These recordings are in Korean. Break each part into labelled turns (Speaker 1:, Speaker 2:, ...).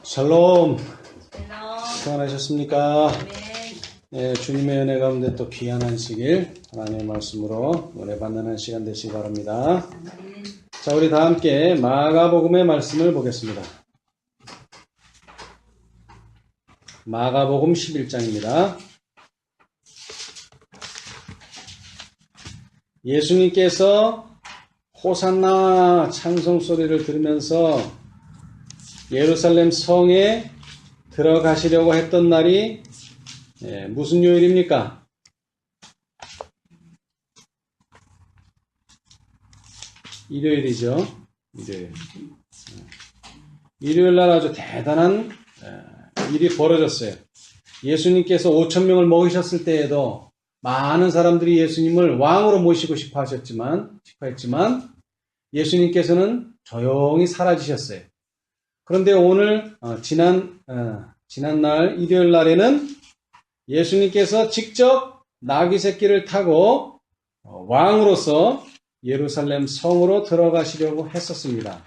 Speaker 1: 샬롬,
Speaker 2: 헬로.
Speaker 1: 평안하셨습니까?
Speaker 2: 아멘.
Speaker 1: 네, 주님의 은혜 가운데 또 귀한 안식일 하나님의 말씀으로 은혜 받는 한 시간 되시기 바랍니다.
Speaker 2: 아멘.
Speaker 1: 자, 우리 다 함께 마가복음의 말씀을 보겠습니다. 마가복음 11장입니다. 예수님께서 호산나 찬송 소리를 들으면서 예루살렘 성에 들어가시려고 했던 날이 무슨 요일입니까? 일요일이죠. 일요일. 일요일 날 아주 대단한 일이 벌어졌어요. 예수님께서 5,000명을 먹이셨을 때에도 많은 사람들이 예수님을 왕으로 모시고 싶어 했지만 예수님께서는 조용히 사라지셨어요. 그런데 오늘 지난날 일요일 날에는 예수님께서 직접 나귀 새끼를 타고 왕으로서 예루살렘 성으로 들어가시려고 했었습니다.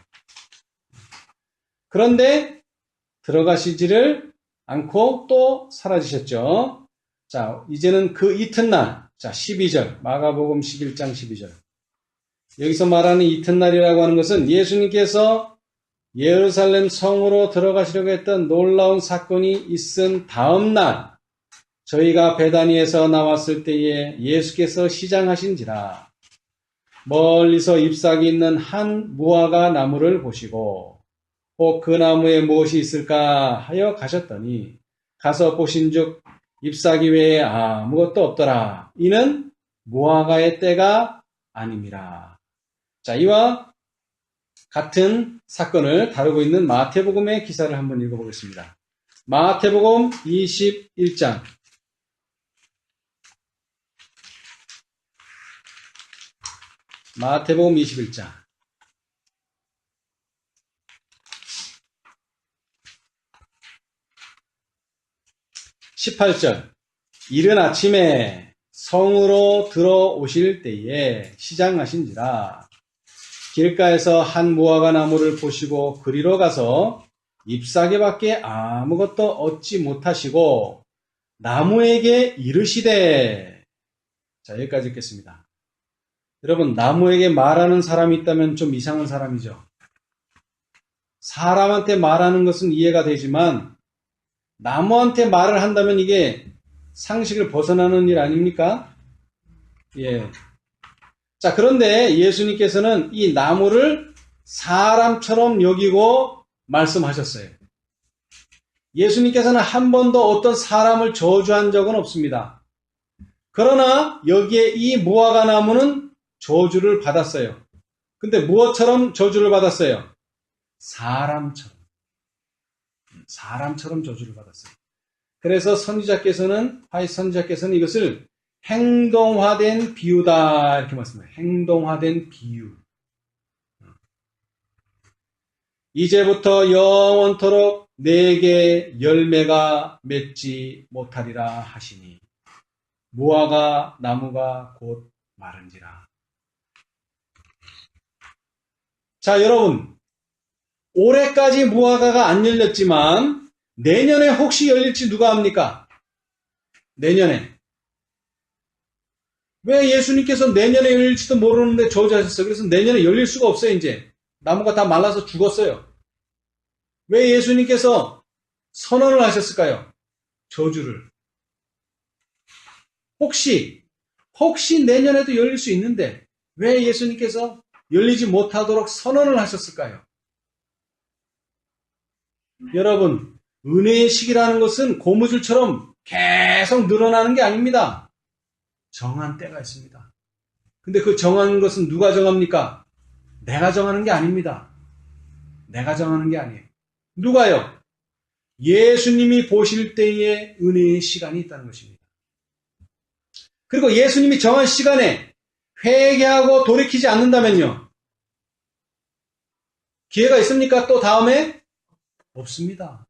Speaker 1: 그런데 들어가시지를 않고 또 사라지셨죠. 자, 이제는 그 이튿날, 자, 12절, 마가복음 11장 12절. 여기서 말하는 이튿날이라고 하는 것은 예수님께서 예루살렘 성으로 들어가시려고 했던 놀라운 사건이 있은 다음 날, 저희가 베다니에서 나왔을 때에 예수께서 시장하신지라 멀리서 잎사귀 있는 한 무화과 나무를 보시고 혹 그 나무에 무엇이 있을까 하여 가셨더니 가서 보신즉 잎사귀 외에 아무것도 없더라. 이는 무화과의 때가 아님이라. 자, 이와 같은 사건을 다루고 있는 마태복음의 기사를 한번 읽어보겠습니다. 마태복음 21장. 마태복음 21장. 18절. 이른 아침에 성으로 들어오실 때에 시장하신지라 길가에서 한 무화과 나무를 보시고 그리로 가서 잎사귀밖에 아무것도 얻지 못하시고 나무에게 이르시되. 자, 여기까지 읽겠습니다. 여러분, 나무에게 말하는 사람이 있다면 좀 이상한 사람이죠. 사람한테 말하는 것은 이해가 되지만 나무한테 말을 한다면 이게 상식을 벗어나는 일 아닙니까? 예. 자, 그런데 예수님께서는 이 나무를 사람처럼 여기고 말씀하셨어요. 예수님께서는 한 번도 어떤 사람을 저주한 적은 없습니다. 그러나 여기에 이 무화과 나무는 저주를 받았어요. 근데 무엇처럼 저주를 받았어요? 사람처럼 저주를 받았어요. 그래서 화이 선지자께서는 이것을 행동화된 비유다 이렇게 말씀해요. 행동화된 비유. 이제부터 영원토록 내게 열매가 맺지 못하리라 하시니 무화과 나무가 곧 마른지라. 자, 여러분, 올해까지 무화과가 안 열렸지만 내년에 혹시 열릴지 누가 압니까? 내년에. 왜 예수님께서 내년에 열릴지도 모르는데 저주하셨어요? 그래서 내년에 열릴 수가 없어요, 이제. 나무가 다 말라서 죽었어요. 왜 예수님께서 선언을 하셨을까요? 저주를. 혹시 내년에도 열릴 수 있는데 왜 예수님께서 열리지 못하도록 선언을 하셨을까요? 여러분, 은혜의 시기라는 것은 고무줄처럼 계속 늘어나는 게 아닙니다. 정한 때가 있습니다. 근데 그 정한 것은 누가 정합니까? 내가 정하는 게 아닙니다. 내가 정하는 게 아니에요. 누가요? 예수님이 보실 때에 은혜의 시간이 있다는 것입니다. 그리고 예수님이 정한 시간에 회개하고 돌이키지 않는다면요. 기회가 있습니까? 또 다음에? 없습니다.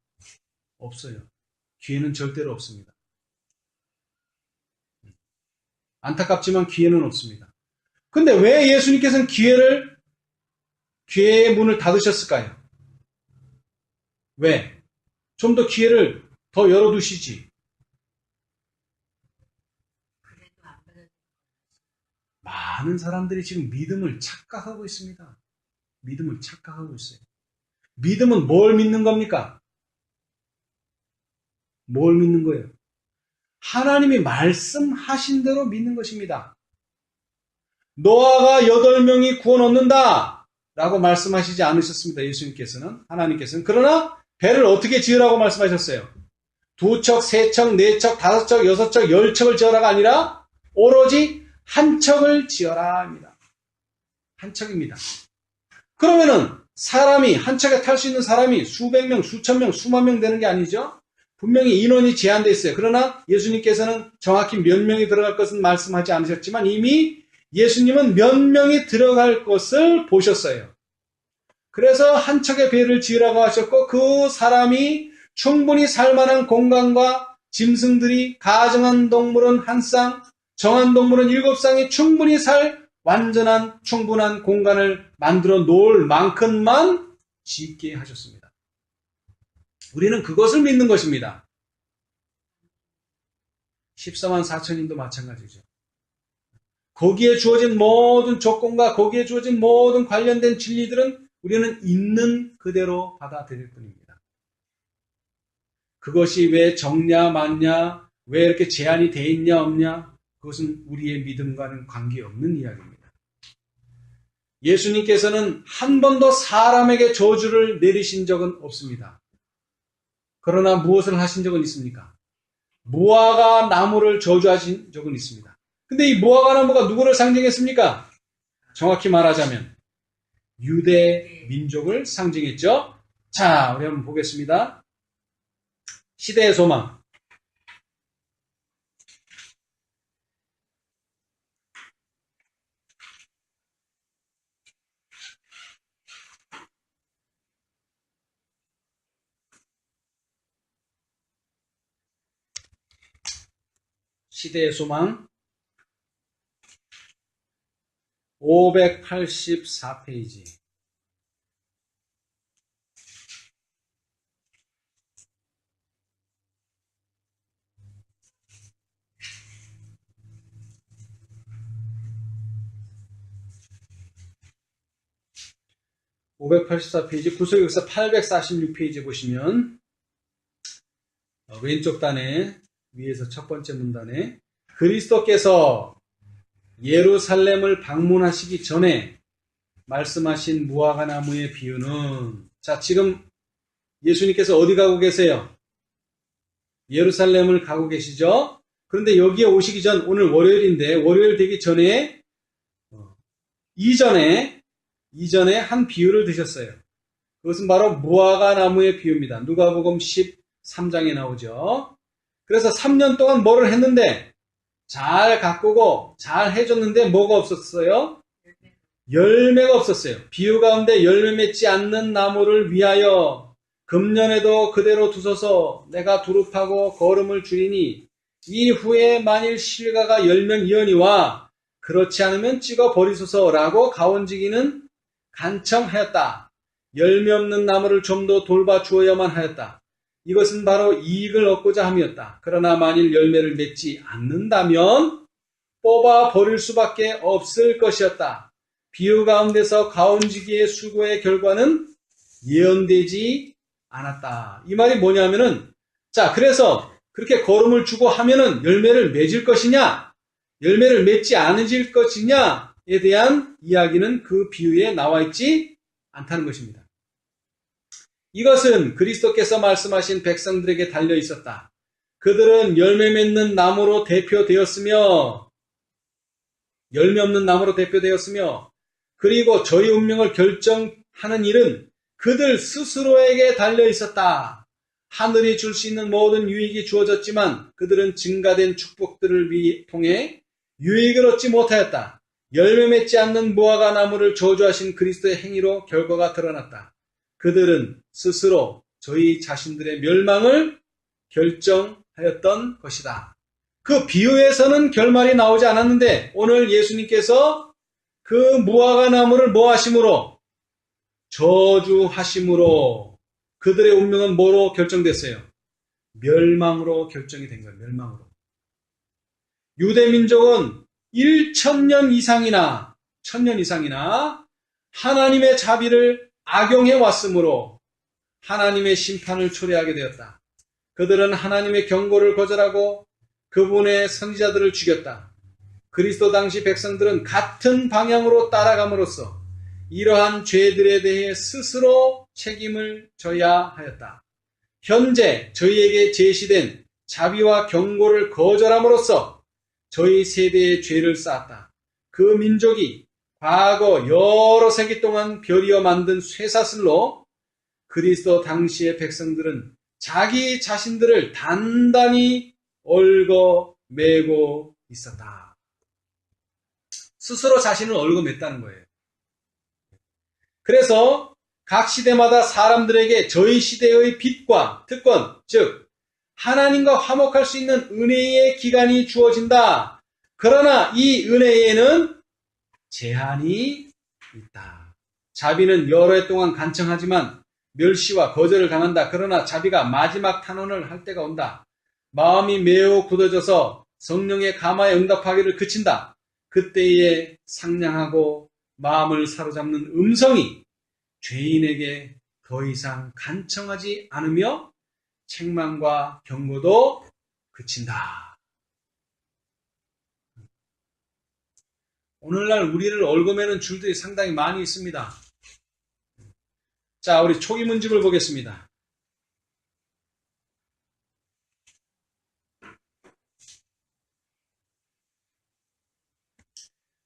Speaker 1: 없어요. 기회는 절대로 없습니다. 안타깝지만 기회는 없습니다. 근데 왜 예수님께서는 기회의 문을 닫으셨을까요? 왜? 좀 더 기회를 더 열어두시지. 많은 사람들이 지금 믿음을 착각하고 있습니다. 믿음을 착각하고 있어요. 믿음은 뭘 믿는 겁니까? 뭘 믿는 거예요? 하나님이 말씀하신 대로 믿는 것입니다. 노아가 8명이 구원 얻는다 라고 말씀하시지 않으셨습니다. 예수님께서는, 하나님께서는. 그러나 배를 어떻게 지으라고 말씀하셨어요? 2척, 3척, 4척, 5척, 6척, 10척을 지어라가 아니라 오로지 한 척을 지어라 합니다. 한 척입니다. 그러면은 사람이, 한 척에 탈 수 있는 사람이 수백 명, 수천 명, 수만 명 되는 게 아니죠? 분명히 인원이 제한되어 있어요. 그러나 예수님께서는 정확히 몇 명이 들어갈 것은 말씀하지 않으셨지만 이미 예수님은 몇 명이 들어갈 것을 보셨어요. 그래서 한 척의 배를 지으라고 하셨고 그 사람이 충분히 살만한 공간과 짐승들이, 가정한 동물은 한 쌍, 정한 동물은 7쌍이 충분히 살 완전한 충분한 공간을 만들어 놓을 만큼만 짓게 하셨습니다. 우리는 그것을 믿는 것입니다. 14만 4천인도 마찬가지죠. 거기에 주어진 모든 조건과 거기에 주어진 모든 관련된 진리들은 우리는 있는 그대로 받아들일 뿐입니다. 그것이 왜 적냐 많냐, 왜 이렇게 제한이 돼 있냐 없냐, 그것은 우리의 믿음과는 관계없는 이야기입니다. 예수님께서는 한 번도 사람에게 저주를 내리신 적은 없습니다. 그러나 무엇을 하신 적은 있습니까? 무화과 나무를 저주하신 적은 있습니다. 근데 이 무화과 나무가 누구를 상징했습니까? 정확히 말하자면 유대 민족을 상징했죠. 자, 우리 한번 보겠습니다. 시대의 소망. 시대의 소망 584페이지. 구속역사 846페이지 보시면 왼쪽 단에 위에서 첫 번째 문단에 그리스도께서 예루살렘을 방문하시기 전에 말씀하신 무화과 나무의 비유는, 자, 지금 예수님께서 어디 가고 계세요? 예루살렘을 가고 계시죠? 그런데 여기에 오시기 전, 오늘 월요일인데 월요일 되기 전에 이전에 한 비유를 드셨어요. 그것은 바로 무화과 나무의 비유입니다. 누가복음 13장에 나오죠. 그래서 3년 동안 뭐를 했는데 잘 가꾸고 잘 해줬는데 뭐가 없었어요? 열매가 없었어요. 비유 가운데 열매 맺지 않는 나무를 위하여 금년에도 그대로 두소서. 내가 두릅하고 거름을 줄이니 이후에 만일 실과가 열면 이언이와 그렇지 않으면 찍어 버리소서라고 가온지기는 간청하였다. 열매 없는 나무를 좀 더 돌봐 주어야만 하였다. 이것은 바로 이익을 얻고자 함이었다. 그러나 만일 열매를 맺지 않는다면 뽑아 버릴 수밖에 없을 것이었다. 비유 가운데서 가온지기의 수고의 결과는 예언되지 않았다. 이 말이 뭐냐면은, 자, 그래서 그렇게 거름을 주고 하면은 열매를 맺을 것이냐, 열매를 맺지 않을 것이냐에 대한 이야기는 그 비유에 나와 있지 않다는 것입니다. 이것은 그리스도께서 말씀하신 백성들에게 달려 있었다. 그들은 열매 맺는 나무로 대표되었으며, 열매 없는 나무로 대표되었으며, 그리고 저희 운명을 결정하는 일은 그들 스스로에게 달려 있었다. 하늘이 줄 수 있는 모든 유익이 주어졌지만 그들은 증가된 축복들을 통해 유익을 얻지 못하였다. 열매 맺지 않는 무화과 나무를 저주하신 그리스도의 행위로 결과가 드러났다. 그들은 스스로 저희 자신들의 멸망을 결정하였던 것이다. 그 비유에서는 결말이 나오지 않았는데 오늘 예수님께서 그 무화과 나무를 뭐 하심으로? 저주하심으로 그들의 운명은 뭐로 결정됐어요? 멸망으로 결정이 된 거예요. 멸망으로. 유대민족은 1000년 이상이나 1000년 이상이나 하나님의 자비를 악용해 왔으므로 하나님의 심판을 초래하게 되었다. 그들은 하나님의 경고를 거절하고 그분의 선지자들을 죽였다. 그리스도 당시 백성들은 같은 방향으로 따라감으로써 이러한 죄들에 대해 스스로 책임을 져야 하였다. 현재 저희에게 제시된 자비와 경고를 거절함으로써 저희 세대의 죄를 쌓았다. 그 민족이 과거 여러 세기 동안 벼리어 만든 쇠사슬로 그리스도 당시의 백성들은 자기 자신들을 단단히 얽어매고 있었다. 스스로 자신을 얽어맸다는 거예요. 그래서 각 시대마다 사람들에게 저희 시대의 빛과 특권, 즉 하나님과 화목할 수 있는 은혜의 기간이 주어진다. 그러나 이 은혜에는 제한이 있다. 자비는 여러 해 동안 간청하지만 멸시와 거절을 당한다. 그러나 자비가 마지막 탄원을 할 때가 온다. 마음이 매우 굳어져서 성령의 감화에 응답하기를 그친다. 그때에 상냥하고 마음을 사로잡는 음성이 죄인에게 더 이상 간청하지 않으며 책망과 경고도 그친다. 오늘날 우리를 얽어매는 줄들이 상당히 많이 있습니다. 자, 우리 초기 문집을 보겠습니다.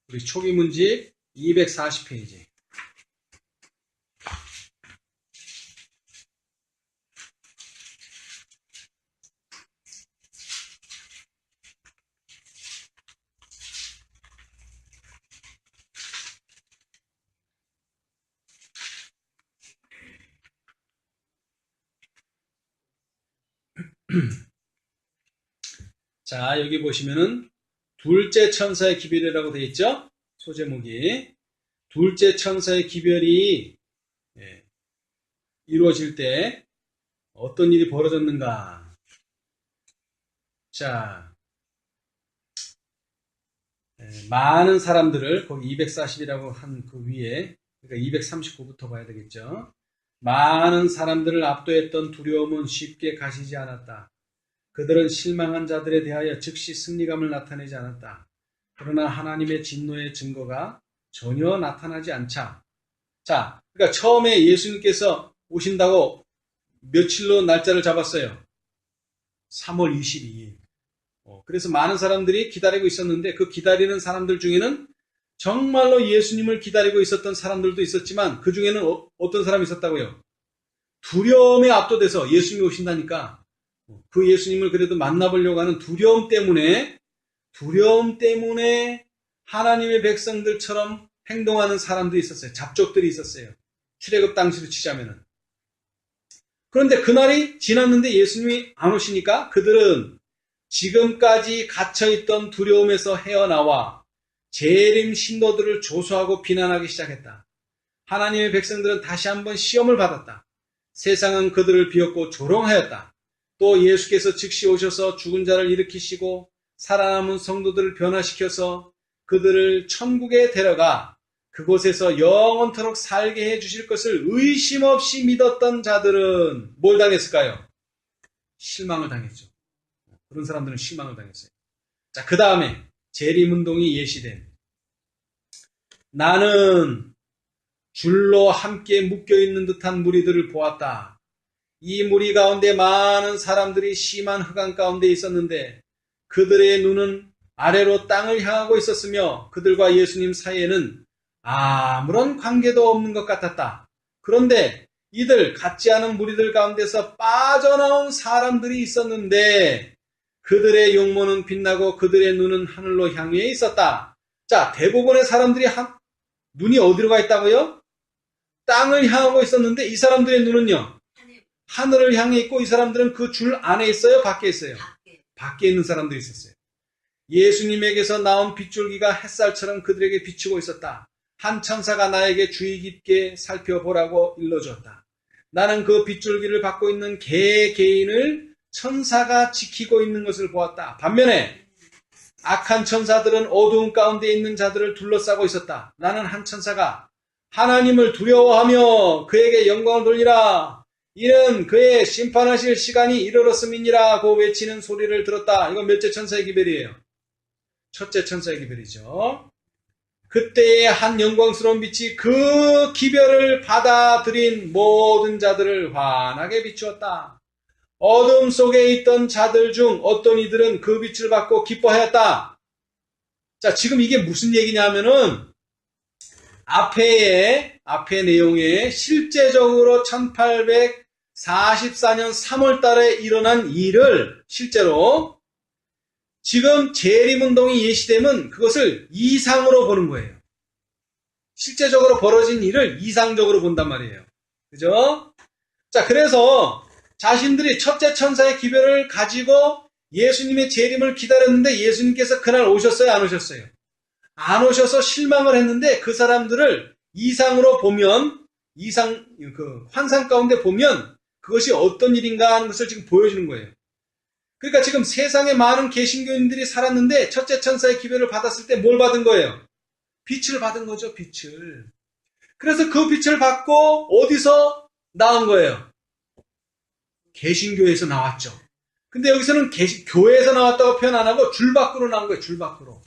Speaker 1: 우리 초기 문집 240페이지. 자, 여기 보시면은 둘째 천사의 기별이라고 되어 있죠? 소제목이. 둘째 천사의 기별이 이루어질 때 어떤 일이 벌어졌는가? 자, 많은 사람들을 거기 240이라고 한 그 위에, 그러니까 239부터 봐야 되겠죠? 많은 사람들을 압도했던 두려움은 쉽게 가시지 않았다. 그들은 실망한 자들에 대하여 즉시 승리감을 나타내지 않았다. 그러나 하나님의 진노의 증거가 전혀 나타나지 않자. 자, 그러니까 처음에 예수님께서 오신다고 며칠로 날짜를 잡았어요. 3월 22일. 그래서 많은 사람들이 기다리고 있었는데 그 기다리는 사람들 중에는 정말로 예수님을 기다리고 있었던 사람들도 있었지만 그 중에는 어떤 사람이 있었다고요? 두려움에 압도돼서 예수님이 오신다니까 그 예수님을 그래도 만나보려고 하는 두려움 때문에 하나님의 백성들처럼 행동하는 사람들이 있었어요. 잡족들이 있었어요. 출애굽 당시로 치자면은. 그런데 그날이 지났는데 예수님이 안 오시니까 그들은 지금까지 갇혀있던 두려움에서 헤어나와 재림 신도들을 조소하고 비난하기 시작했다. 하나님의 백성들은 다시 한번 시험을 받았다. 세상은 그들을 비웃고 조롱하였다. 또 예수께서 즉시 오셔서 죽은 자를 일으키시고 살아남은 성도들을 변화시켜서 그들을 천국에 데려가 그곳에서 영원토록 살게 해주실 것을 의심 없이 믿었던 자들은 뭘 당했을까요? 실망을 당했죠. 그런 사람들은 실망을 당했어요. 자, 그 다음에 재림운동이 예시된 나는 줄로 함께 묶여있는 듯한 무리들을 보았다. 이 무리 가운데 많은 사람들이 심한 흑암 가운데 있었는데 그들의 눈은 아래로 땅을 향하고 있었으며 그들과 예수님 사이에는 아무런 관계도 없는 것 같았다. 그런데 이들 같지 않은 무리들 가운데서 빠져나온 사람들이 있었는데 그들의 용모는 빛나고 그들의 눈은 하늘로 향해 있었다. 자, 대부분의 사람들이 눈이 어디로 가 있다고요? 땅을 향하고 있었는데 이 사람들의 눈은요? 하늘을 향해 있고 이 사람들은 그 줄 안에 있어요? 밖에 있어요? 밖에 있는 사람들이 있었어요. 예수님에게서 나온 빗줄기가 햇살처럼 그들에게 비추고 있었다. 한 천사가 나에게 주의 깊게 살펴보라고 일러주었다. 나는 그 빗줄기를 받고 있는 개개인을 천사가 지키고 있는 것을 보았다. 반면에 악한 천사들은 어두운 가운데 있는 자들을 둘러싸고 있었다. 나는 한 천사가 하나님을 두려워하며 그에게 영광을 돌리라. 이는 그의 심판하실 시간이 이르렀음이니라고 외치는 소리를 들었다. 이건 몇째 천사의 기별이에요? 첫째 천사의 기별이죠. 그때의 한 영광스러운 빛이 그 기별을 받아들인 모든 자들을 환하게 비추었다. 어둠 속에 있던 자들 중 어떤 이들은 그 빛을 받고 기뻐하였다. 자, 지금 이게 무슨 얘기냐면은 앞에 내용에 실제적으로 1844년 3월 달에 일어난 일을 실제로 지금 재림운동이 예시되면 그것을 이상으로 보는 거예요. 실제적으로 벌어진 일을 이상적으로 본단 말이에요. 그죠? 자, 그래서 자신들이 첫째 천사의 기별을 가지고 예수님의 재림을 기다렸는데 예수님께서 그날 오셨어요? 안 오셨어요? 안 오셔서 실망을 했는데 그 사람들을 이상으로 보면, 환상 가운데 보면 그것이 어떤 일인가 하는 것을 지금 보여주는 거예요. 그러니까 지금 세상에 많은 개신교인들이 살았는데 첫째 천사의 기별을 받았을 때 뭘 받은 거예요? 빛을 받은 거죠, 빛을. 그래서 그 빛을 받고 어디서 나온 거예요? 개신교에서 나왔죠. 근데 여기서는 교회에서 나왔다고 표현 안 하고 줄 밖으로 나온 거예요, 줄 밖으로.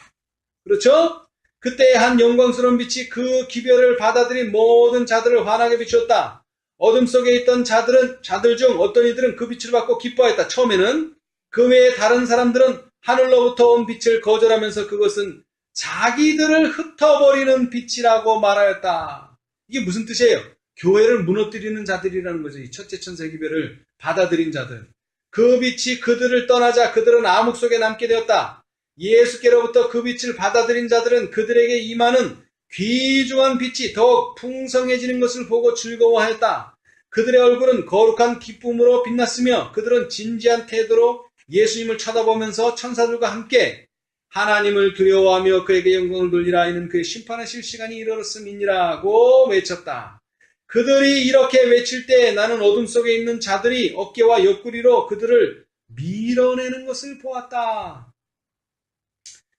Speaker 1: 그렇죠? 그때 한 영광스러운 빛이 그 기별을 받아들인 모든 자들을 환하게 비추었다. 어둠 속에 있던 자들 중 어떤 이들은 그 빛을 받고 기뻐했다. 처음에는 그 외에 다른 사람들은 하늘로부터 온 빛을 거절하면서 그것은 자기들을 흩어버리는 빛이라고 말하였다. 이게 무슨 뜻이에요? 교회를 무너뜨리는 자들이라는 거죠. 이 첫째 천사의 기별을 받아들인 자들. 그 빛이 그들을 떠나자 그들은 암흑 속에 남게 되었다. 예수께로부터 그 빛을 받아들인 자들은 그들에게 임하는 귀중한 빛이 더욱 풍성해지는 것을 보고 즐거워하였다. 그들의 얼굴은 거룩한 기쁨으로 빛났으며 그들은 진지한 태도로 예수님을 쳐다보면서 천사들과 함께 하나님을 두려워하며 그에게 영광을 돌리라. 이는 그의 심판하실 시간이 이르렀음이니라고 외쳤다. 그들이 이렇게 외칠 때 나는 어둠 속에 있는 자들이 어깨와 옆구리로 그들을 밀어내는 것을 보았다.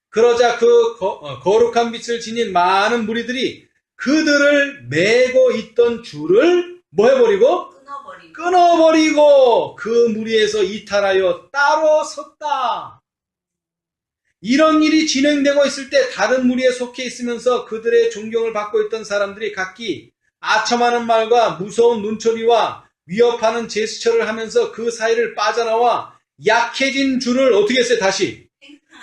Speaker 1: 그러자 그 거룩한 빛을 지닌 많은 무리들이 그들을 메고 있던 줄을 뭐 해버리고? 끊어버리고 그 무리에서 이탈하여 따로 섰다. 이런 일이 진행되고 있을 때 다른 무리에 속해 있으면서 그들의 존경을 받고 있던 사람들이 각기 아첨하는 말과 무서운 눈초리와 위협하는 제스처를 하면서 그 사이를 빠져나와 약해진 줄을 어떻게 했어요? 다시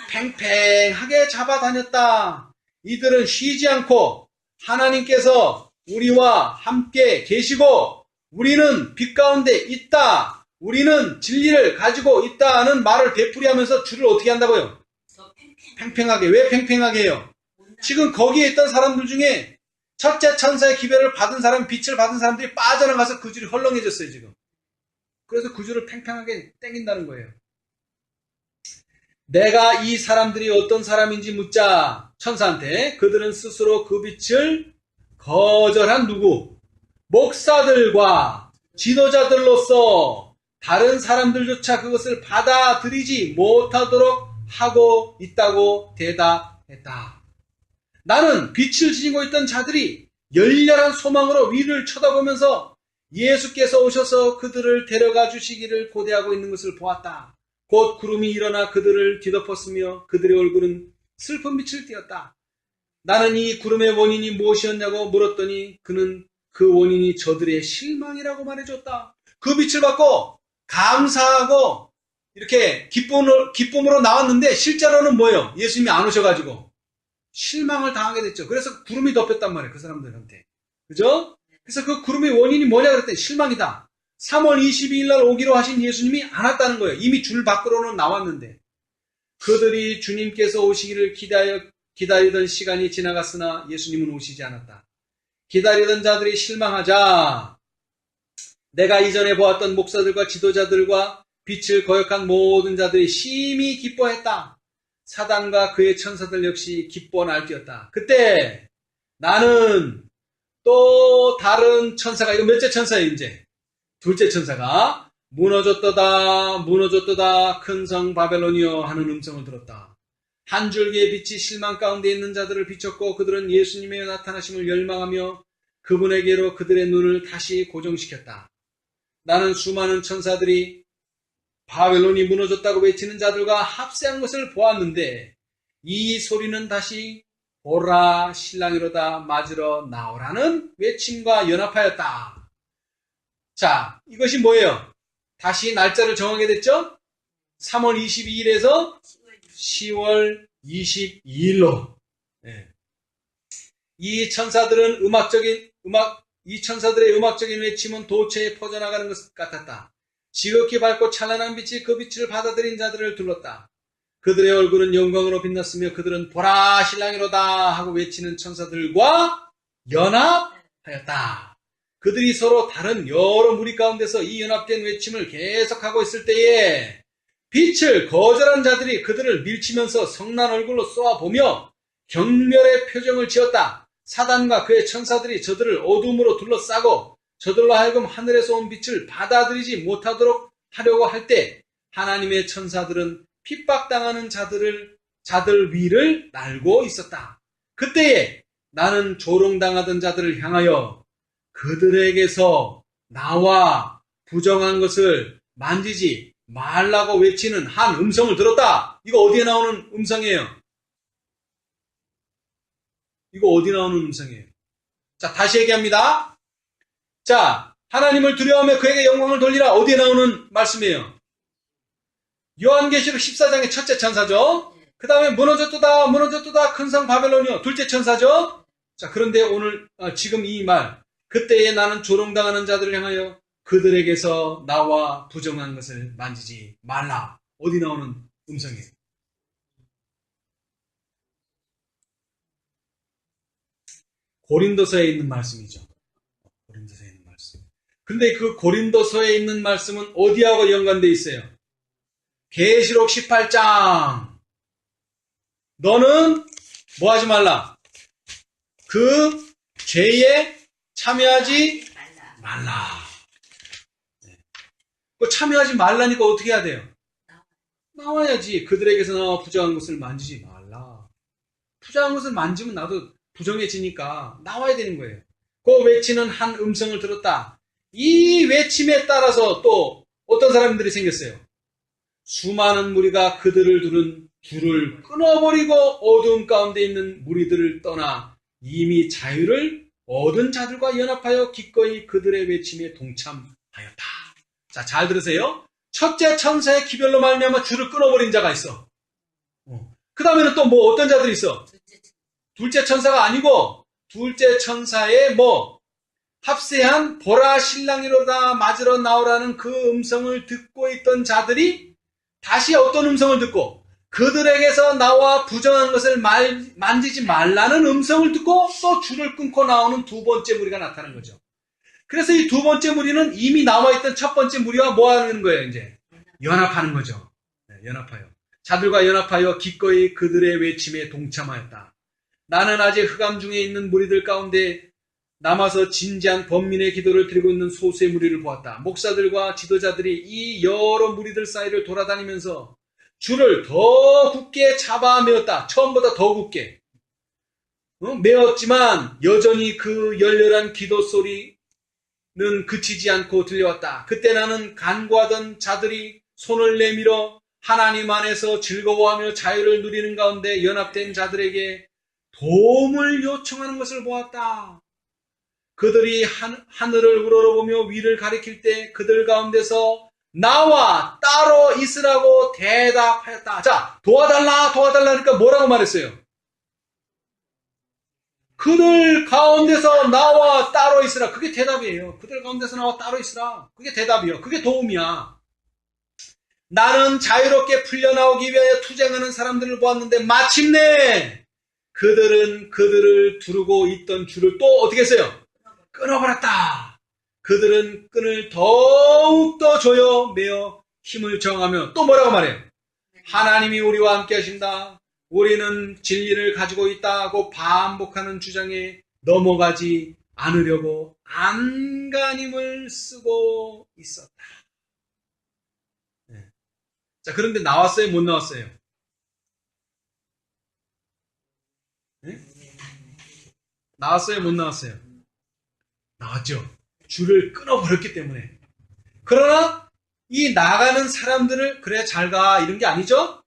Speaker 1: 팽팽하게 잡아다녔다. 이들은 쉬지 않고 하나님께서 우리와 함께 계시고 우리는 빛 가운데 있다. 우리는 진리를 가지고 있다는 말을 되풀이하면서 줄을 어떻게 한다고요? 팽팽하게. 왜 팽팽하게 해요? 지금 거기에 있던 사람들 중에 첫째 천사의 기별을 받은 사람, 빛을 받은 사람들이 빠져나가서 그 줄이 헐렁해졌어요, 지금. 그래서 그 줄을 팽팽하게 당긴다는 거예요. 내가 이 사람들이 어떤 사람인지 묻자 천사한테 그들은 스스로 그 빛을 거절한 누구? 목사들과 지도자들로서 다른 사람들조차 그것을 받아들이지 못하도록 하고 있다고 대답했다. 나는 빛을 지니고 있던 자들이 열렬한 소망으로 위를 쳐다보면서 예수께서 오셔서 그들을 데려가 주시기를 고대하고 있는 것을 보았다. 곧 구름이 일어나 그들을 뒤덮었으며 그들의 얼굴은 슬픈 빛을 띠었다. 나는 이 구름의 원인이 무엇이었냐고 물었더니 그는 그 원인이 저들의 실망이라고 말해줬다. 그 빛을 받고 감사하고 이렇게 기쁨으로 나왔는데 실제로는 뭐예요? 예수님이 안 오셔가지고 실망을 당하게 됐죠. 그래서 구름이 덮였단 말이에요. 그 사람들한테. 그죠? 그래서 그 구름의 원인이 뭐냐 그랬더니 실망이다. 3월 22일 날 오기로 하신 예수님이 안 왔다는 거예요. 이미 줄 밖으로는 나왔는데. 그들이 주님께서 오시기를 기다리던 시간이 지나갔으나 예수님은 오시지 않았다. 기다리던 자들이 실망하자 내가 이전에 보았던 목사들과 지도자들과 빛을 거역한 모든 자들이 심히 기뻐했다. 사단과 그의 천사들 역시 기뻐 날뛰었다. 그때 나는 또 다른 천사가, 이거 몇째 천사예요 이제? 둘째 천사가 무너졌도다 무너졌도다 큰 성 바벨론이여 하는 음성을 들었다. 한 줄기의 빛이 실망 가운데 있는 자들을 비췄고 그들은 예수님의 나타나심을 열망하며 그분에게로 그들의 눈을 다시 고정시켰다. 나는 수많은 천사들이 바벨론이 무너졌다고 외치는 자들과 합세한 것을 보았는데 이 소리는 다시 보라 신랑이로다 맞으러 나오라는 외침과 연합하였다. 자, 이것이 뭐예요? 다시 날짜를 정하게 됐죠? 3월 22일에서 10월 22일로. 네. 이 천사들의 음악적인 외침은 도처에 퍼져나가는 것 같았다. 지극히 밝고 찬란한 빛이 그 빛을 받아들인 자들을 둘렀다. 그들의 얼굴은 영광으로 빛났으며 그들은 보라 신랑이로다 하고 외치는 천사들과 연합하였다. 그들이 서로 다른 여러 무리 가운데서 이 연합된 외침을 계속하고 있을 때에 빛을 거절한 자들이 그들을 밀치면서 성난 얼굴로 쏘아보며 경멸의 표정을 지었다. 사단과 그의 천사들이 저들을 어둠으로 둘러싸고 저들로 하여금 하늘에서 온 빛을 받아들이지 못하도록 하려고 할 때 하나님의 천사들은 핍박당하는 자들 위를 날고 있었다. 그때에 나는 조롱당하던 자들을 향하여 그들에게서 나와 부정한 것을 만지지 말라고 외치는 한 음성을 들었다. 이거 어디에 나오는 음성이에요? 이거 어디 나오는 음성이에요? 자, 다시 얘기합니다. 자, 하나님을 두려워하며 그에게 영광을 돌리라. 어디에 나오는 말씀이에요? 요한계시록 14장의 첫째 천사죠. 그 다음에 무너졌도다 큰 성 바벨론이요. 둘째 천사죠. 자, 그런데 오늘 지금 이 말, 그때에 나는 조롱당하는 자들을 향하여 그들에게서 나와 부정한 것을 만지지 말라. 어디 나오는 음성이에요? 고린도서에 있는 말씀이죠. 고린도서에 있는 말씀. 근데 그 고린도서에 있는 말씀은 어디하고 연관되어 있어요? 계시록 18장. 너는 뭐 하지 말라? 그 죄에 참여하지 말라. 그 참여하지 말라니까 어떻게 해야 돼요? 나와야지. 그들에게서 나와 부정한 것을 만지지 말라. 부정한 것을 만지면 나도 부정해지니까 나와야 되는 거예요. 그 외치는 한 음성을 들었다. 이 외침에 따라서 또 어떤 사람들이 생겼어요. 수많은 무리가 그들을 두른 줄을 끊어버리고 어두움 가운데 있는 무리들을 떠나 이미 자유를 얻은 자들과 연합하여 기꺼이 그들의 외침에 동참하였다. 자, 잘 들으세요. 첫째 천사의 기별로 말미암아 줄을 끊어버린 자가 있어. 그 다음에는 또 뭐 어떤 자들이 있어? 둘째 천사가 아니고 둘째 천사의 합세한 보라 신랑이로다 맞으러 나오라는 그 음성을 듣고 있던 자들이 다시 어떤 음성을 듣고 그들에게서 나와 부정한 것을 만지지 말라는 음성을 듣고 또 줄을 끊고 나오는 두 번째 무리가 나타난 거죠. 그래서 이 두 번째 무리는 이미 남아있던 첫 번째 무리와 뭐 하는 거예요? 이제 연합하는 거죠. 네, 연합하여. 자들과 연합하여 기꺼이 그들의 외침에 동참하였다. 나는 아직 흑암 중에 있는 무리들 가운데 남아서 진지한 범민의 기도를 드리고 있는 소수의 무리를 보았다. 목사들과 지도자들이 이 여러 무리들 사이를 돌아다니면서 줄을 더 굳게 잡아 메었다. 처음보다 더 굳게. 메었지만 여전히 그 열렬한 기도 소리는 그치지 않고 들려왔다. 그때 나는 간구하던 자들이 손을 내밀어 하나님 안에서 즐거워하며 자유를 누리는 가운데 연합된 자들에게 도움을 요청하는 것을 보았다. 그들이 하늘을 우러러보며 위를 가리킬 때 그들 가운데서 나와 따로 있으라고 대답하였다. 자, 도와달라 그러니까 뭐라고 말했어요? 그들 가운데서 나와 따로 있으라. 그게 대답이에요. 그들 가운데서 나와 따로 있으라. 그게 대답이요. 그게 도움이야. 나는 자유롭게 풀려나오기 위하여 투쟁하는 사람들을 보았는데 마침내 그들은 그들을 두르고 있던 줄을 또 어떻게 했어요? 끊어버렸다. 그들은 끈을 더욱더 조여 매어 힘을 정하며 또 뭐라고 말해요? 하나님이 우리와 함께 하신다. 우리는 진리를 가지고 있다고 반복하는 주장에 넘어가지 안으려고 안간힘을 쓰고 있었다. 네. 자, 그런데 나왔어요? 못 나왔어요? 네? 나왔어요? 못 나왔어요? 나왔죠. 줄을 끊어버렸기 때문에. 그러나 이 나가는 사람들을 그래 잘 가 이런 게 아니죠.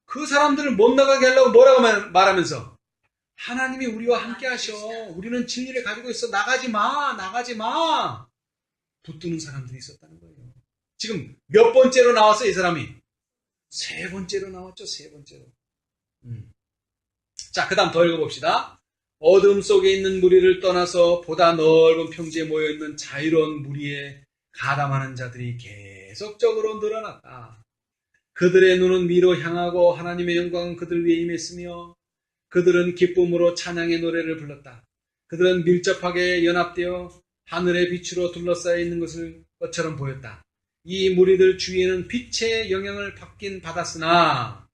Speaker 1: 그 사람들을 못 나가게 하려고 뭐라고 말하면서 하나님이 우리와 함께 하셔. 우리는 진리를 가지고 있어. 나가지 마. 나가지 마. 붙드는 사람들이 있었다는 거예요. 지금 몇 번째로 나왔어요, 이 사람이? 세 번째로 나왔죠, 세 번째로. 자, 그 다음 더 읽어봅시다. 어둠 속에 있는 무리를 떠나서 보다 넓은 평지에 모여있는 자유로운 무리에 가담하는 자들이 계속적으로 늘어났다. 그들의 눈은 위로 향하고 하나님의 영광은 그들 위에 임했으며 그들은 기쁨으로 찬양의 노래를 불렀다. 그들은 밀접하게 연합되어 하늘의 빛으로 둘러싸여 있는 것처럼 보였다. 이 무리들 주위에는 빛의 영향을 받았으나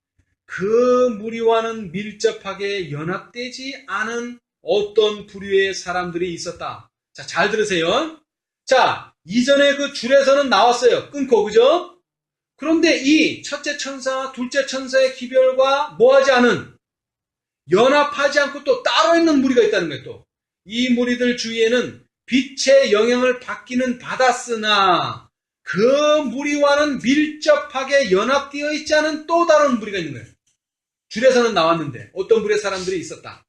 Speaker 1: 그 무리와는 밀접하게 연합되지 않은 어떤 부류의 사람들이 있었다. 자, 잘 들으세요. 자, 이전에 그 줄에서는 나왔어요. 끊고, 그죠? 그런데 이 첫째 천사, 둘째 천사의 기별과 뭐하지 않은, 연합하지 않고 또 따로 있는 무리가 있다는 거예요, 또. 이 무리들 주위에는 빛의 영향을 받았으나 그 무리와는 밀접하게 연합되어 있지 않은 또 다른 무리가 있는 거예요. 줄에서는 나왔는데 어떤 무리의 사람들이 있었다.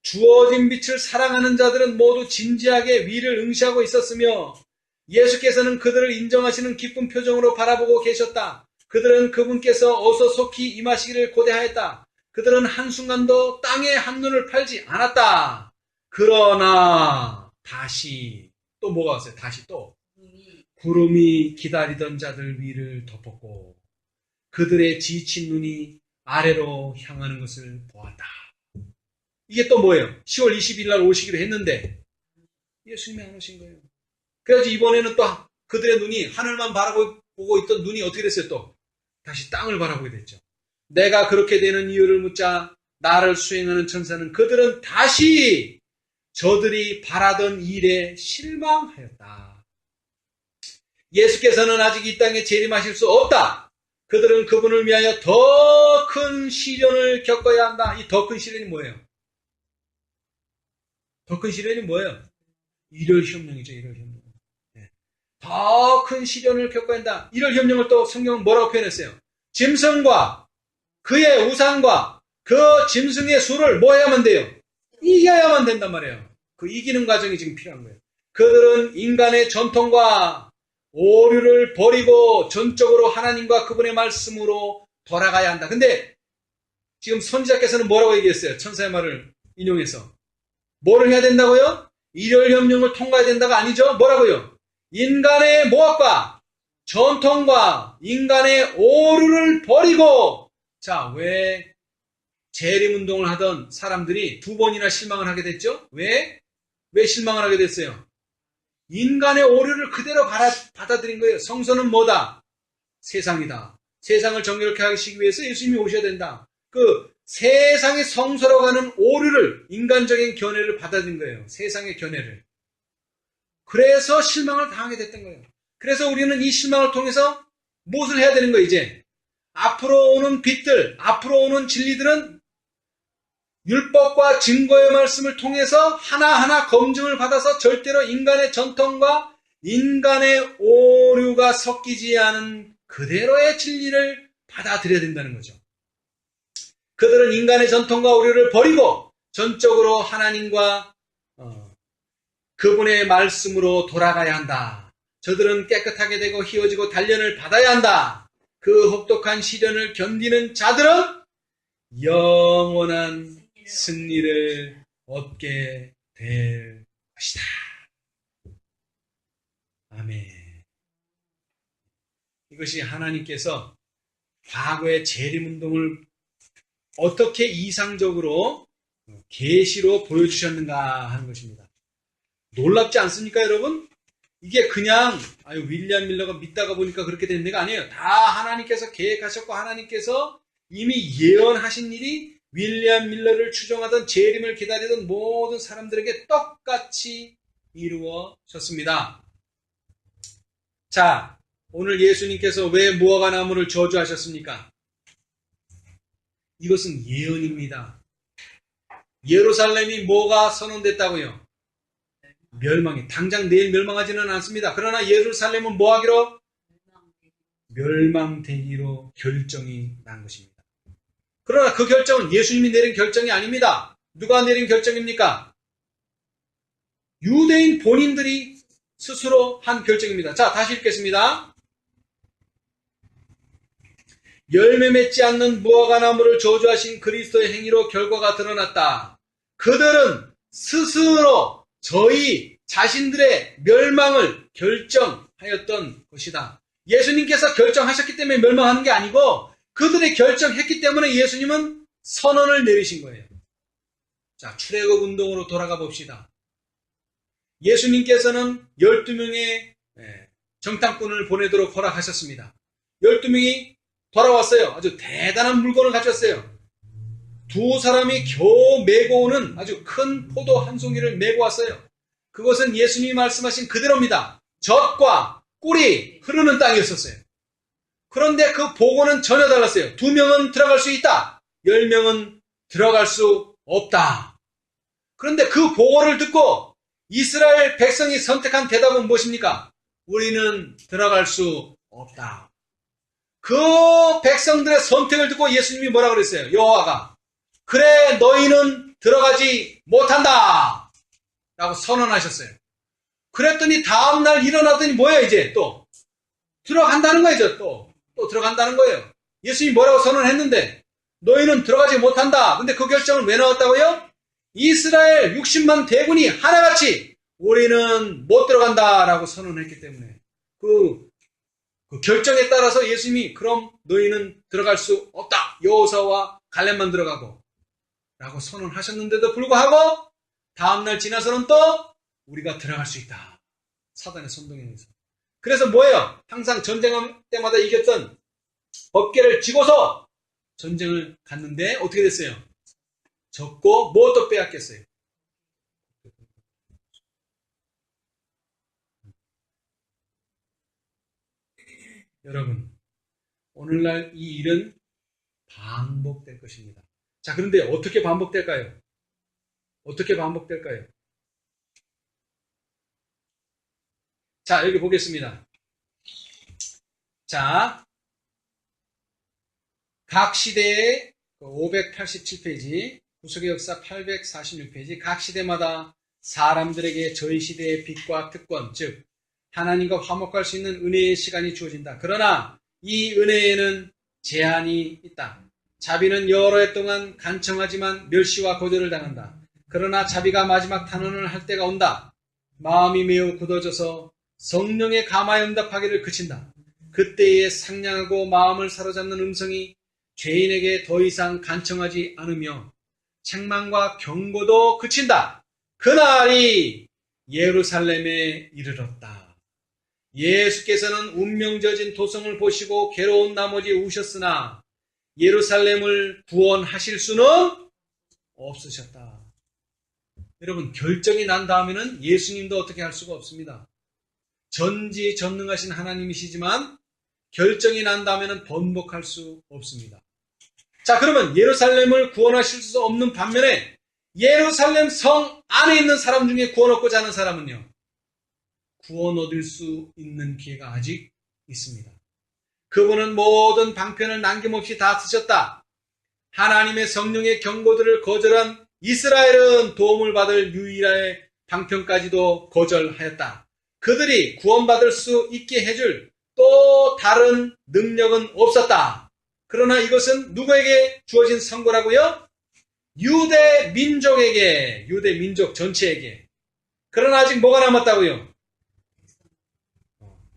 Speaker 1: 주어진 빛을 사랑하는 자들은 모두 진지하게 위를 응시하고 있었으며 예수께서는 그들을 인정하시는 기쁜 표정으로 바라보고 계셨다. 그들은 그분께서 어서 속히 임하시기를 고대하였다. 그들은 한순간도 땅에 한눈을 팔지 않았다. 그러나 다시 또 뭐가 왔어요? 다시 또 구름이 기다리던 자들 위를 덮었고 그들의 지친 눈이 아래로 향하는 것을 보았다. 이게 또 뭐예요? 10월 20일 날 오시기로 했는데 예수님이 안 오신 거예요. 그래서 이번에는 또 그들의 눈이 하늘만 바라보고 있던 눈이 어떻게 됐어요? 또 다시 땅을 바라보게 됐죠. 내가 그렇게 되는 이유를 묻자 나를 수행하는 천사는 그들은 다시 저들이 바라던 일에 실망하였다. 예수께서는 아직 이 땅에 재림하실 수 없다. 그들은 그분을 위하여 더 큰 시련을 겪어야 한다. 이 더 큰 시련이 뭐예요? 더 큰 시련이 뭐예요? 일혈협령이죠. 일혈협령. 네. 더 큰 시련을 겪어야 한다. 일혈협령을 또 성경은 뭐라고 표현했어요? 짐승과 그의 우상과 그 짐승의 수를 뭐 해야만 돼요? 이겨야만 된단 말이에요. 그 이기는 과정이 지금 필요한 거예요. 그들은 인간의 전통과 오류를 버리고 전적으로 하나님과 그분의 말씀으로 돌아가야 한다. 근데 지금 선지자께서는 뭐라고 얘기했어요? 천사의 말을 인용해서. 뭐를 해야 된다고요? 일혈협령을 통과해야 된다가 아니죠? 뭐라고요? 인간의 모학과 전통과 인간의 오류를 버리고 자, 왜 재림운동을 하던 사람들이 두 번이나 실망을 하게 됐죠? 왜 실망을 하게 됐어요? 인간의 오류를 그대로 받아들인 거예요. 성서는 뭐다? 세상이다. 세상을 정결케 하시기 위해서 예수님이 오셔야 된다. 그 세상의 성서로 가는 오류를 인간적인 견해를 받아들인 거예요. 세상의 견해를. 그래서 실망을 당하게 됐던 거예요. 그래서 우리는 이 실망을 통해서 무엇을 해야 되는 거예요, 이제? 앞으로 오는 빛들, 앞으로 오는 진리들은 율법과 증거의 말씀을 통해서 하나하나 검증을 받아서 절대로 인간의 전통과 인간의 오류가 섞이지 않은 그대로의 진리를 받아들여야 된다는 거죠. 그들은 인간의 전통과 오류를 버리고 전적으로 하나님과 그분의 말씀으로 돌아가야 한다. 저들은 깨끗하게 되고 희어지고 단련을 받아야 한다. 그 혹독한 시련을 견디는 자들은 영원한 승리를 얻게 될 것이다. 아멘. 이것이 하나님께서 과거의 재림운동을 어떻게 이상적으로 계시로 보여주셨는가 하는 것입니다. 놀랍지 않습니까, 여러분? 이게 그냥 윌리엄 밀러가 믿다가 보니까 그렇게 된 데가 아니에요. 다 하나님께서 계획하셨고 하나님께서 이미 예언하신 일이 윌리엄 밀러를 추종하던 재림을 기다리던 모든 사람들에게 똑같이 이루어졌습니다. 자, 오늘 예수님께서 왜 무화과 나무를 저주하셨습니까? 이것은 예언입니다. 예루살렘이 뭐가 선언됐다고요? 멸망이. 당장 내일 멸망하지는 않습니다. 그러나 예루살렘은 뭐 하기로? 멸망되기로 결정이 난 것입니다. 그러나 그 결정은 예수님이 내린 결정이 아닙니다. 누가 내린 결정입니까? 유대인 본인들이 스스로 한 결정입니다. 자, 다시 읽겠습니다. 열매 맺지 않는 무화과 나무를 저주하신 그리스도의 행위로 결과가 드러났다. 그들은 스스로 저희 자신들의 멸망을 결정하였던 것이다. 예수님께서 결정하셨기 때문에 멸망하는 게 아니고 그들이 결정했기 때문에 예수님은 선언을 내리신 거예요. 자, 출애굽 운동으로 돌아가 봅시다. 예수님께서는 12명의 정탐꾼을 보내도록 허락하셨습니다. 12명이 돌아왔어요. 아주 대단한 물건을 가져왔어요. 두 사람이 겨우 메고 오는 아주 큰 포도 한 송이를 메고 왔어요. 그것은 예수님이 말씀하신 그대로입니다. 젖과 꿀이 흐르는 땅이었었어요. 그런데 그 보고는 전혀 달랐어요. 2명은 들어갈 수 있다. 10명은 들어갈 수 없다. 그런데 그 보고를 듣고 이스라엘 백성이 선택한 대답은 무엇입니까? 우리는 들어갈 수 없다. 그 백성들의 선택을 듣고 예수님이 뭐라 그랬어요? 여호와가 그래 너희는 들어가지 못한다 라고 선언하셨어요. 그랬더니 다음날 일어나더니 뭐예요? 이제 또 들어간다는 거죠. 또 들어간다는 거예요. 예수님이 뭐라고 선언했는데 너희는 들어가지 못한다. 근데 그 결정은 왜 나왔다고요? 이스라엘 60만 대군이 하나같이 우리는 못 들어간다라고 선언했기 때문에 그 결정에 따라서 예수님이 그럼 너희는 들어갈 수 없다. 여호수아와 갈렙만 들어가고 라고 선언하셨는데도 불구하고 다음날 지나서는 또 우리가 들어갈 수 있다. 사단의 선동에 의해서. 그래서 뭐예요? 항상 전쟁할 때마다 이겼던 법궤를 쥐고서 전쟁을 갔는데 어떻게 됐어요? 졌고 무엇도 빼앗겼어요. 여러분, 오늘날 이 일은 반복될 것입니다. 자, 그런데 어떻게 반복될까요? 어떻게 반복될까요? 자, 여기 보겠습니다. 자, 각 시대의 587페이지, 구속의 역사 846페이지, 각 시대마다 사람들에게 저희 시대의 빛과 특권, 즉 하나님과 화목할 수 있는 은혜의 시간이 주어진다. 그러나 이 은혜에는 제한이 있다. 자비는 여러 해 동안 간청하지만 멸시와 거절을 당한다. 그러나 자비가 마지막 탄원을 할 때가 온다. 마음이 매우 굳어져서 성령의 감화에 응답하기를 그친다. 그때에 상냥하고 마음을 사로잡는 음성이 죄인에게 더 이상 간청하지 않으며 책망과 경고도 그친다. 그날이 예루살렘에 이르렀다. 예수께서는 운명젖은 도성을 보시고 괴로운 나머지 우셨으나 예루살렘을 구원하실 수는 없으셨다. 여러분, 결정이 난 다음에는 예수님도 어떻게 할 수가 없습니다. 전지전능하신 하나님이시지만 결정이 난 다음에는 번복할 수 없습니다. 자, 그러면 예루살렘을 구원하실 수 없는 반면에 예루살렘 성 안에 있는 사람 중에 구원 얻고자 하는 사람은요, 구원 얻을 수 있는 기회가 아직 있습니다. 그분은 모든 방편을 남김없이 다 쓰셨다. 하나님의 성령의 경고들을 거절한 이스라엘은 도움을 받을 유일한 방편까지도 거절하였다. 그들이 구원받을 수 있게 해줄 또 다른 능력은 없었다. 그러나 이것은 누구에게 주어진 선고라고요? 유대 민족에게, 유대 민족 전체에게. 그러나 아직 뭐가 남았다고요?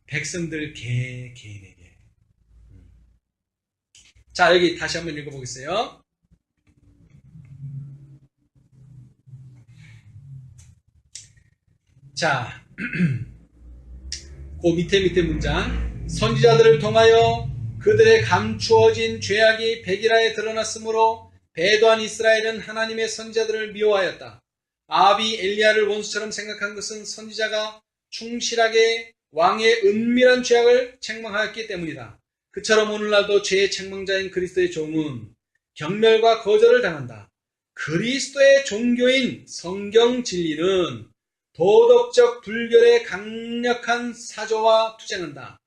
Speaker 1: 백성들 개인에게. 자, 여기 다시 한번 읽어보겠어요. 자, 그 밑에 문장. 선지자들을 통하여 그들의 감추어진 죄악이 백일하에 드러났으므로 배도한 이스라엘은 하나님의 선지자들을 미워하였다. 아합이 엘리야를 원수처럼 생각한 것은 선지자가 충실하게 왕의 은밀한 죄악을 책망하였기 때문이다. 그처럼 오늘날도 죄의 책망자인 그리스도의 종은 경멸과 거절을 당한다. 그리스도의 종교인 성경 진리는 도덕적 불결의 강력한 사조와 투쟁한다.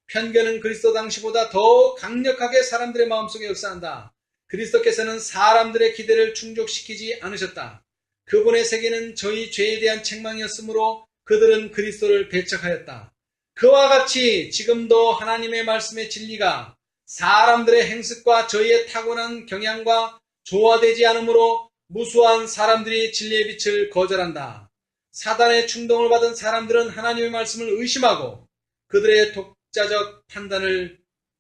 Speaker 1: 편견은 그리스도 당시보다 더 강력하게 사람들의 마음속에 역사한다. 그리스도께서는 사람들의 기대를 충족시키지 않으셨다. 그분의 세계는 저희 죄에 대한 책망이었으므로 그들은 그리스도를 배척하였다. 그와 같이 지금도 하나님의 말씀의 진리가 사람들의 행습과 저희의 타고난 경향과 조화되지 않으므로 무수한 사람들이 진리의 빛을 거절한다. 사단의 충동을 받은 사람들은 하나님의 말씀을 의심하고 그들의 독자적 판단을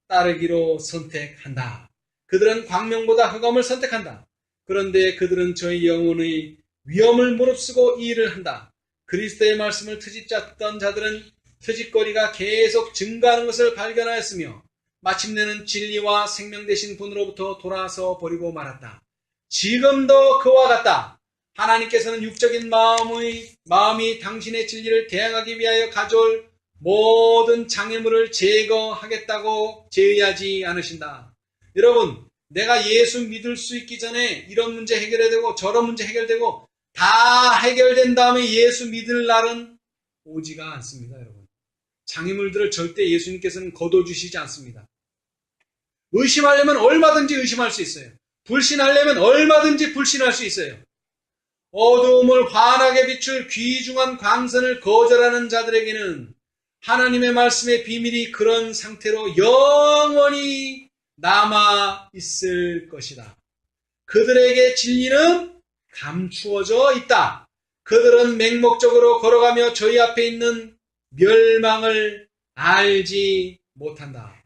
Speaker 1: 따르기로 선택한다. 그들은 광명보다 흑암을 선택한다. 그런데 그들은 저희 영혼의 위험을 무릅쓰고 이 일을 한다. 그리스도의 말씀을 트집잡던 자들은 트집거리가 계속 증가하는 것을 발견하였으며 마침내는 진리와 생명 되신 분으로부터 돌아서 버리고 말았다. 지금도 그와 같다. 하나님께서는 육적인 마음이 당신의 진리를 대항하기 위하여 가져올 모든 장애물을 제거하겠다고 제의하지 않으신다. 여러분, 내가 예수 믿을 수 있기 전에 이런 문제 해결되고 저런 문제 해결되고 다 해결된 다음에 예수 믿을 날은 오지가 않습니다, 여러분. 장애물들을 절대 예수님께서는 거둬주시지 않습니다. 의심하려면 얼마든지 의심할 수 있어요. 불신하려면 얼마든지 불신할 수 있어요. 어두움을 환하게 비출 귀중한 광선을 거절하는 자들에게는 하나님의 말씀의 비밀이 그런 상태로 영원히 남아 있을 것이다. 그들에게 진리는 감추어져 있다. 그들은 맹목적으로 걸어가며 저희 앞에 있는 멸망을 알지 못한다.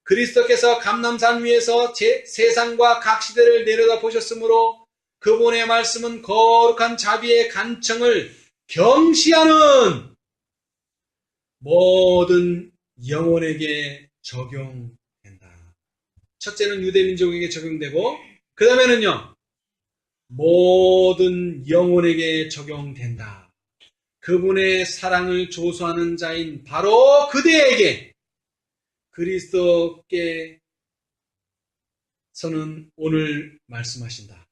Speaker 1: 그리스도께서 감람산 위에서 세상과 각 시대를 내려다 보셨으므로 그분의 말씀은 거룩한 자비의 간청을 경시하는 모든 영혼에게 적용된다. 첫째는 유대민족에게 적용되고 그 다음에는요, 모든 영혼에게 적용된다. 그분의 사랑을 조소하는 자인 바로 그대에게 그리스도께서는 오늘 말씀하신다.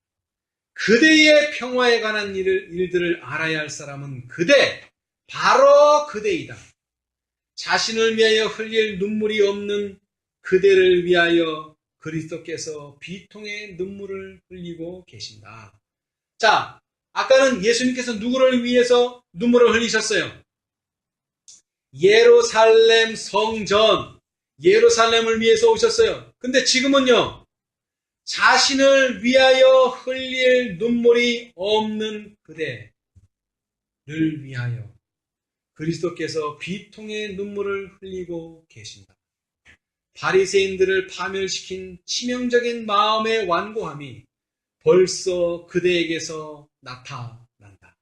Speaker 1: 그대의 평화에 관한 일들을 알아야 할 사람은 바로 그대이다. 자신을 위하여 흘릴 눈물이 없는 그대를 위하여 그리스도께서 비통의 눈물을 흘리고 계신다. 자, 아까는 예수님께서 누구를 위해서 눈물을 흘리셨어요? 예루살렘 성전, 예루살렘을 위해서 오셨어요. 근데 지금은요, 자신을 위하여 흘릴 눈물이 없는 그대를 위하여 그리스도께서 비통의 눈물을 흘리고 계신다. 바리새인들을 파멸시킨 치명적인 마음의 완고함이 벌써 그대에게서 나타난다.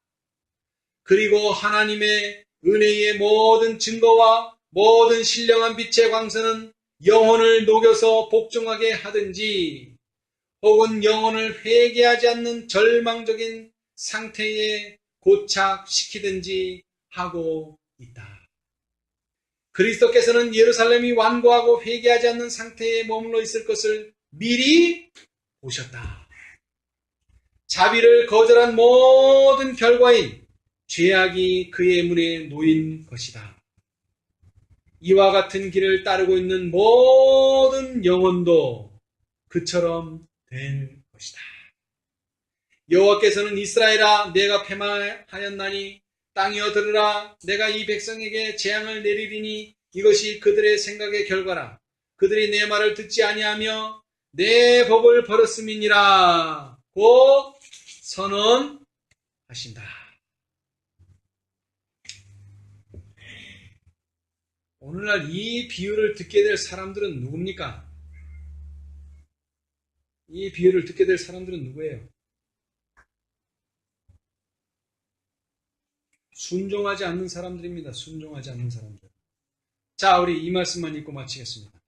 Speaker 1: 그리고 하나님의 은혜의 모든 증거와 모든 신령한 빛의 광선은 영혼을 녹여서 복종하게 하든지 혹은 영혼을 회개하지 않는 절망적인 상태에 고착시키든지 하고 있다. 그리스도께서는 예루살렘이 완고하고 회개하지 않는 상태에 머물러 있을 것을 미리 보셨다. 자비를 거절한 모든 결과인 죄악이 그의 문에 놓인 것이다. 이와 같은 길을 따르고 있는 모든 영혼도 그처럼 될 것이다. 여호와께서는 이스라엘아, 내가 패망하였나니 땅이여 들으라. 내가 이 백성에게 재앙을 내리리니 이것이 그들의 생각의 결과라. 그들이 내 말을 듣지 아니하며 내 법을 버렸음이니라 고 선언하신다. 오늘날 이 비유를 듣게 될 사람들은 누굽니까? 이 비유를 듣게 될 사람들은 누구예요? 순종하지 않는 사람들입니다. 순종하지 않는 사람들. 자, 우리 이 말씀만 읽고 마치겠습니다.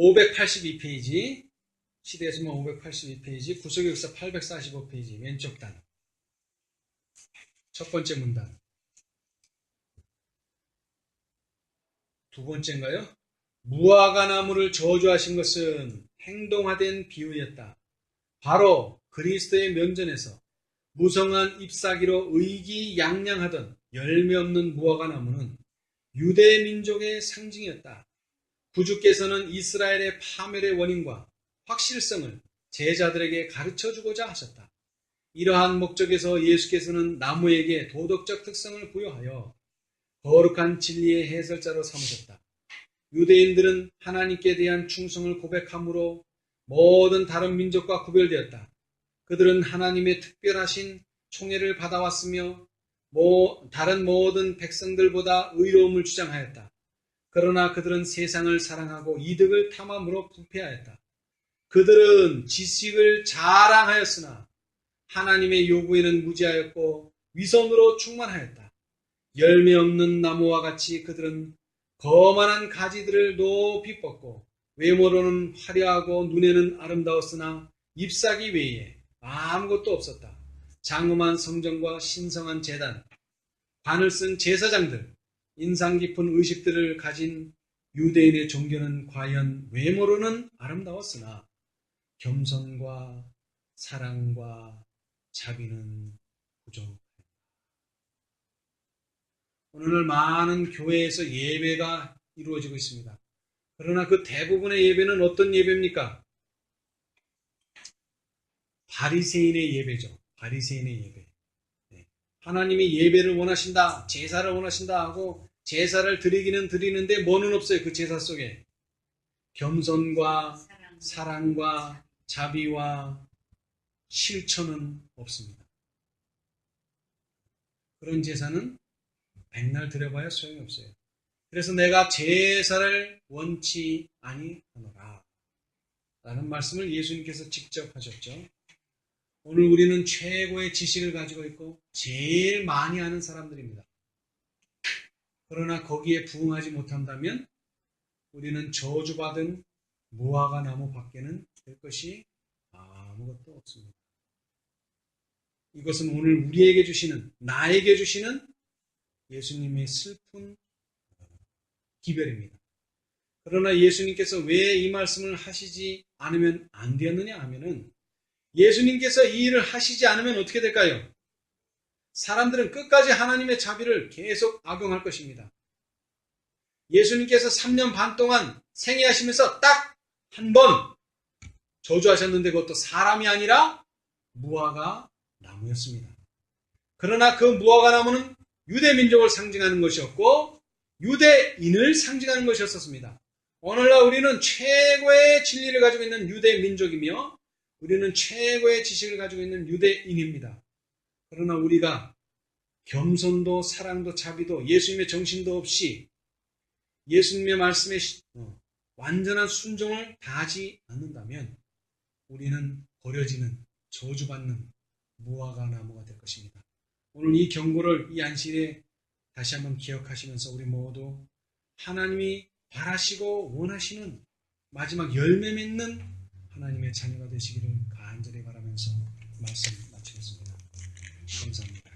Speaker 1: 582페이지, 시대에서만 582페이지, 구속의 역사 845페이지, 왼쪽 단. 첫 번째 문단. 두 번째인가요? 무화과 나무를 저주하신 것은 행동화된 비유였다. 바로 그리스도의 면전에서 무성한 잎사귀로 의기양양하던 열매 없는 무화과 나무는 유대 민족의 상징이었다. 구주께서는 이스라엘의 파멸의 원인과 확실성을 제자들에게 가르쳐주고자 하셨다. 이러한 목적에서 예수께서는 나무에게 도덕적 특성을 부여하여 거룩한 진리의 해설자로 삼으셨다. 유대인들은 하나님께 대한 충성을 고백함으로 모든 다른 민족과 구별되었다. 그들은 하나님의 특별하신 총애를 받아왔으며 다른 모든 백성들보다 의로움을 주장하였다. 그러나 그들은 세상을 사랑하고 이득을 탐함으로 부패하였다. 그들은 지식을 자랑하였으나 하나님의 요구에는 무지하였고 위선으로 충만하였다. 열매 없는 나무와 같이 그들은 거만한 가지들을 높이 뻗고 외모로는 화려하고 눈에는 아름다웠으나 잎사귀 외에 아무것도 없었다. 장엄한 성전과 신성한 제단, 관을 쓴 제사장들, 인상 깊은 의식들을 가진 유대인의 종교는 과연 외모로는 아름다웠으나 겸손과 사랑과 자비는 부족했다. 오늘날 많은 교회에서 예배가 이루어지고 있습니다. 그러나 그 대부분의 예배는 어떤 예배입니까? 바리새인의 예배죠. 바리새인의 예배. 하나님이 예배를 원하신다, 제사를 원하신다 하고 제사를 드리기는 드리는데 뭐는 없어요. 그 제사 속에 겸손과 사랑과 자비와 실천은 없습니다. 그런 제사는 백날 드려봐야 소용이 없어요. 그래서 내가 제사를 원치 아니하노라 라는 말씀을 예수님께서 직접 하셨죠. 오늘 우리는 최고의 지식을 가지고 있고 제일 많이 아는 사람들입니다. 그러나 거기에 부응하지 못한다면 우리는 저주받은 무화과 나무 밖에는 될 것이 아무것도 없습니다. 이것은 오늘 우리에게 주시는, 나에게 주시는 예수님의 슬픈 기별입니다. 그러나 예수님께서 왜 이 말씀을 하시지 않으면 안 되었느냐 하면은 예수님께서 이 일을 하시지 않으면 어떻게 될까요? 사람들은 끝까지 하나님의 자비를 계속 악용할 것입니다. 예수님께서 3년 반 동안 생애하시면서 딱 한 번 저주하셨는데 그것도 사람이 아니라 무화과 나무였습니다. 그러나 그 무화과 나무는 유대 민족을 상징하는 것이었고 유대인을 상징하는 것이었습니다. 오늘날 우리는 최고의 진리를 가지고 있는 유대 민족이며 우리는 최고의 지식을 가지고 있는 유대인입니다. 그러나 우리가 겸손도 사랑도 자비도 예수님의 정신도 없이 예수님의 말씀에 완전한 순종을 다하지 않는다면 우리는 버려지는 저주받는 무화과 나무가 될 것입니다. 오늘 이 경고를 이 안식일에 다시 한번 기억하시면서 우리 모두 하나님이 바라시고 원하시는 마지막 열매 맺는 하나님의 자녀가 되시기를 간절히 바라면서 말씀 마치겠습니다. 감사합니다.